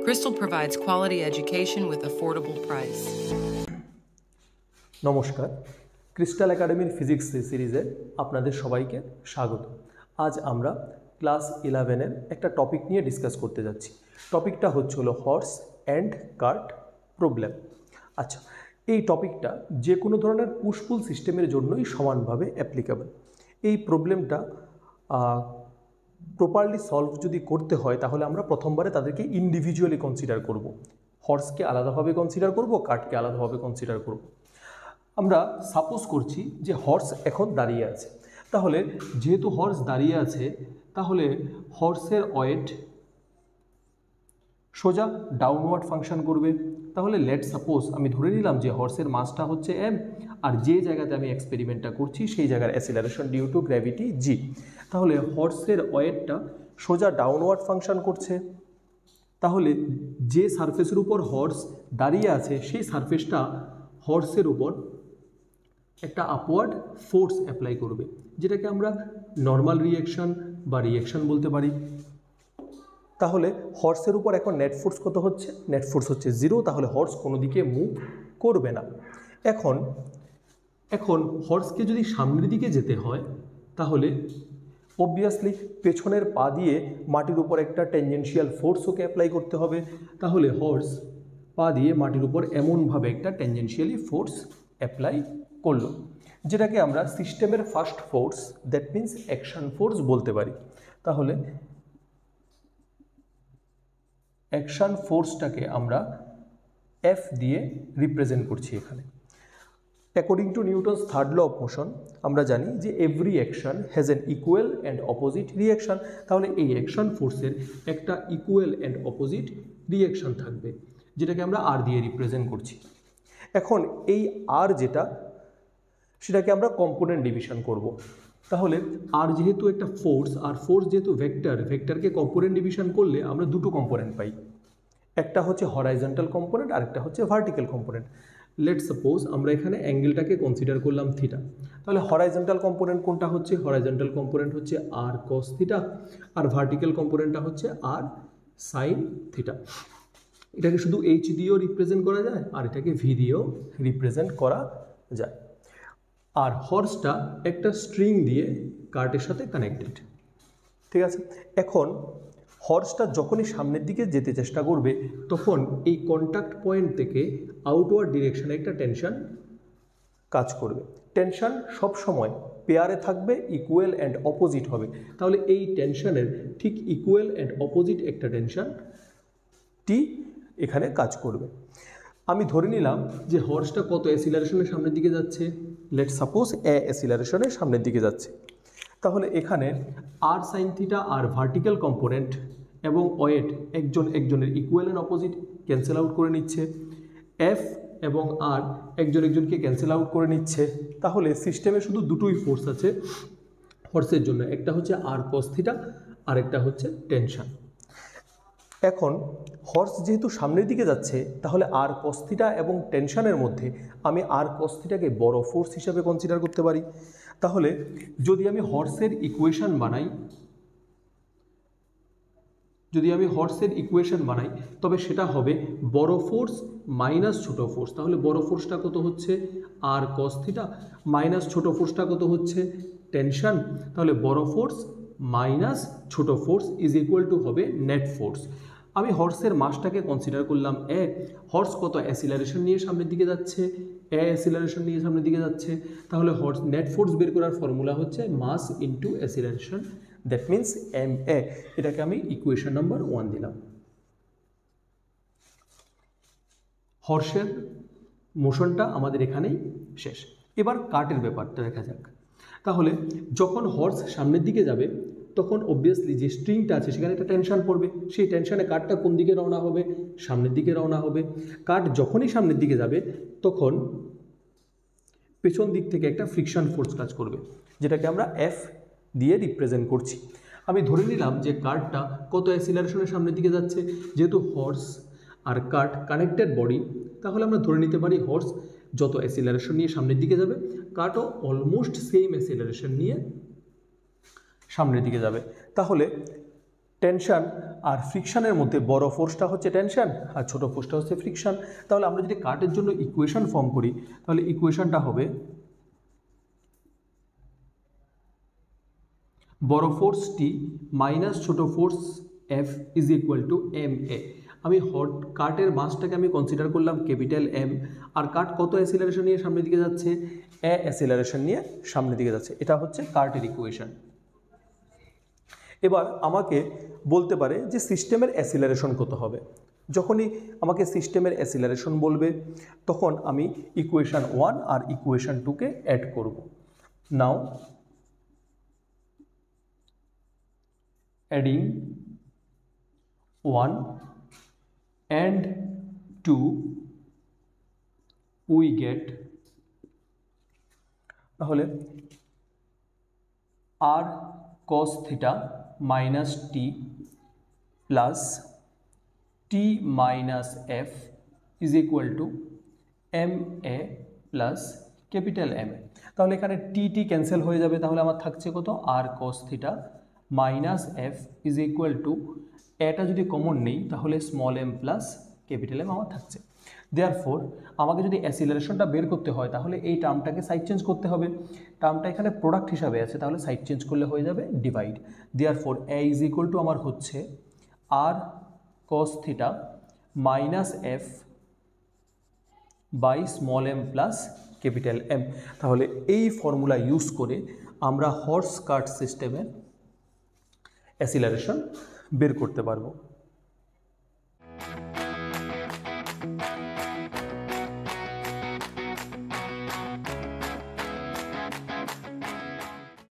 Bristol provides quality education with affordable price. নমস্কার, crystal একাডেমির physics সিরিজে আপনাদের সবাইকে স্বাগত। আজ আমরা ক্লাস 11-এর একটা টপিক নিয়ে ডিসকাস করতে যাচ্ছি। টপিকটা হলো হর্স অ্যান্ড কার্ট প্রবলেম। আচ্ছা, এই টপিকটা যে কোনো ধরনের পুশ পুল সিস্টেমের জন্যই সমানভাবে অ্যাপ্লিকেবল। এই প্রবলেমটা প্রপারলি সলভ যদি করতে হয় তাহলে আমরা প্রথমবারে তাদেরকে ইন্ডিভিজুয়ালি কনসিডার করব। হর্সকে আলাদাভাবে কনসিডার করব, কার্টকে আলাদাভাবে কনসিডার করব। আমরা সাপোজ করছি যে হর্স এখন দাঁড়িয়ে আছে, তাহলে যেহেতু হর্স দাঁড়িয়ে আছে তাহলে হর্সের ওয়েট সোজা ডাউনওয়ার্ড ফাংশন করবে। তাহলে লেট সাপোজ আমি ধরে নিলাম যে হর্সের মাসটা হচ্ছে m, আর যে জায়গাতে আমি এক্সপেরিমেন্টটা করছি সেই জায়গার অ্যাসিলারেশন ডিউ টু গ্র্যাভিটি g। তাহলে হর্সের ওয়েটটা সোজা ডাউনওয়ার্ড ফাংশন করছে। তাহলে যে সারফেসের উপর হর্স দাঁড়িয়ে আছে সেই সারফেসটা হর্সের উপর একটা আপওয়ার্ড ফোর্স অ্যাপ্লাই করবে, যেটাকে আমরা নর্মাল রিঅ্যাকশন বা রিঅ্যাকশন বলতে পারি। তাহলে হর্সের উপর এখন নেট ফোর্স কত হচ্ছে? নেট ফোর্স হচ্ছে 0। তাহলে হর্স কোনো দিকে মুভ করবে না। এখন হর্সকে যদি সামনের দিকে যেতে হয় তাহলে অবভিয়াসলি পেছনের পা দিয়ে মাটির উপর একটা টেনজেন্সিয়াল ফোর্স ওকে অ্যাপ্লাই করতে হবে। তাহলে হর্স পা দিয়ে মাটির উপর এমনভাবে একটা টেনজেন্সিয়ালি ফোর্স অ্যাপ্লাই করলো, যেটাকে আমরা সিস্টেমের first force, that means action force বলতে পারি। তাহলে অ্যাকশন ফোর্সটাকে আমরা এফ দিয়ে রিপ্রেজেন্ট করছি এখানে। According to Newton's third law of motion আমরা জানি যে every action has an equal and opposite reaction. তাহলে এই অ্যাকশন ফোর্সের একটা ইকুয়াল অ্যান্ড অপোজিট রিঅ্যাকশন থাকবে, যেটাকে আমরা আর দিয়ে রিপ্রেজেন্ট করছি। এখন এই আর যেটা, সেটাকে আমরা কম্পোনেন্ট ডিভিশন করব। তাহলে আর যেহেতু একটা ফোর্স, আর ফোর্স যেহেতু ভেক্টরকে কম্পোনেন্ট ডিভিশন করলে আমরা দুটো কম্পোনেন্ট পাই। একটা হচ্ছে হরাইজন্টাল কম্পোনেন্ট আর একটা হচ্ছে ভার্টিক্যাল কম্পোনেন্ট। লেট সাপোজ আমরা এখানে অ্যাঙ্গেলটাকে কনসিডার করলাম থিটা। তাহলে হরাইজন্টাল কম্পোনেন্ট কোনটা হচ্ছে? হরাইজন্টাল কম্পোনেন্ট হচ্ছে আর কস থিটা, আর ভার্টিক্যাল কম্পোনেন্টটা হচ্ছে আর সাইন থিটা। এটাকে শুধু এইচ দিয়েও রিপ্রেজেন্ট করা যায় আর এটাকে ভি দিয়েও রিপ্রেজেন্ট করা যায়। আর হর্সটা একটা স্ট্রিং দিয়ে কার্টের সাথে কানেক্টেড, ঠিক আছে। এখন হর্সটা যখনই সামনের দিকে যেতে চেষ্টা করবে তখন এই কন্ট্যাক্ট পয়েন্ট থেকে আউটওয়ার্ড ডিরেকশনে একটা টেনশন কাজ করবে। টেনশন সবসময় পেয়ারে থাকবে, ইকুয়াল অ্যান্ড অপোজিট হবে। তাহলে এই টেনশনের ঠিক ইকুয়াল অ্যান্ড অপোজিট একটা টেনশন টি এখানে কাজ করবে। আমি ধরে নিলাম যে হর্সটা কত অ্যাসিলারেশনের সামনের দিকে যাচ্ছে। লেট সাপোজ অ্যাসিলারেশনের সামনের দিকে যাচ্ছে। তাহলে এখানে আর সাইন থিটা আর ভার্টিক্যাল কম্পোনেন্ট এবং ওয়েট একজনের equal and opposite cancel out করে নিচ্ছে। এফ এবং আর একজনকে ক্যান্সেল আউট করে নিচ্ছে। তাহলে সিস্টেমে শুধু দুটোই ফোর্স আছে হর্সের জন্য, একটা হচ্ছে আর কস থিটা আর একটা হচ্ছে টেনশন। এখন হর্স যেহেতু সামনের দিকে যাচ্ছে তাহলে আর কস থিটা এবং টেনশনের মধ্যে আমি আর কস থিটাকে বড় ফোর্স হিসাবে কনসিডার করতে পারি। তাহলে যদি আমি হর্সের ইকুয়েশন বানাই তবে সেটা হবে বড় ফোর্স মাইনাস ছোট ফোর্স। তাহলে বড় ফোর্সটা কত হচ্ছে? আর কস থিটা, মাইনাস ছোট ফোর্সটা কত হচ্ছে? টেনশন। তাহলে বড় ফোর্স মাইনাস ছোট ফোর্স ইজ ইকুয়াল টু হবে নেট ফোর্স। আমি হর্সের মাসটাকে কনসিডার করলাম এ। হর্স কত অ্যাসিলারেশন নিয়ে সামনের দিকে যাচ্ছে? অ্যাসিলারেশন নিয়ে সামনের দিকে যাচ্ছে। তাহলে হর্স নেট ফোর্স বের করার ফর্মুলা হচ্ছে mass into acceleration, that means M A. এটাকে আমি ইকুয়েশন নাম্বার 1 দিলাম। হর্সের মোশনটা আমাদের এখানেই শেষ। এবার কার্টের ব্যাপারটা দেখা যাক। তাহলে যখন হর্স সামনের দিকে যাবে তখন অবভিয়াসলি যে স্ট্রিংটা আছে সেখানে একটা টেনশন পড়বে। সেই টেনশনে কার্টটা কোন দিকে রওনা হবে? সামনের দিকে রওনা হবে। কার্ট যখনই সামনের দিকে যাবে তখন পেছন দিক থেকে একটা ফ্রিকশন ফোর্স কাজ করবে, যেটাকে আমরা এফ দিয়ে রিপ্রেজেন্ট করছি। আমি ধরে নিলাম যে কার্টটা কত অ্যাসিলারেশনের সামনের দিকে যাচ্ছে। যেহেতু হর্স আর কার্ট কানেক্টেড বডি, তাহলে আমরা ধরে নিতে পারি হর্স যত অ্যাসিলারেশন নিয়ে সামনের দিকে যাবে কার্টও অলমোস্ট সেম অ্যাসিলারেশন নিয়ে সামনের দিকে যাবে। তাহলে টেনশন আর ফ্রিকশনের মধ্যে বড় ফোর্সটা হচ্ছে টেনশন আর ছোট ফোর্সটা হচ্ছে ফ্রিকশন। তাহলে আমরা যদি কাটের জন্য ইকুয়েশন ফর্ম করি তাহলে ইকুয়েশনটা হবে বড় ফোর্স টি মাইনাস ছোট force F is equal to M A. আমি কাটের মাসটাকে আমি কনসিডার করলাম ক্যাপিটাল এম, আর কাট কত অ্যাসিলারেশন নিয়ে সামনের দিকে যাচ্ছে, এ অ্যাসিলারেশন নিয়ে সামনের দিকে যাচ্ছে। এটা হচ্ছে কার্টের ইকুয়েশন। এবার আমাকে বলতে পারে যে সিস্টেমের অ্যাসিলারেশন কত হবে। যখনই আমাকে সিস্টেমের অ্যাসিলারেশন বলবে তখন আমি ইকুয়েশন 1 আর ইকুয়েশন 2কে অ্যাড করব। নাও adding 1 and 2 we get তাহলে r cos theta minus t plus t minus f is equal to ma plus capital M। তাহলে এখানে টি ক্যান্সেল হয়ে যাবে, তাহলে আমার থাকছে কত, r cos theta minus F is equal to, এটা যদি কমন নেই তাহলে small M plus capital M আমার থাকছে। দেয়ারফোর আমাকে যদি অ্যাসিলারেশনটা বের করতে হয় তাহলে এই টার্মটাকে সাইড চেঞ্জ করতে হবে। টার্মটা এখানে প্রোডাক্ট হিসাবে আছে, তাহলে সাইড চেঞ্জ করলে হয়ে যাবে divide. Therefore A is equal to আমার হচ্ছে আর cos theta minus F by small M plus capital M. তাহলে এই ফর্মুলা ইউজ করে আমরা হর্স কাট সিস্টেমের অ্যাসিলারেশন বের করতে পারবো।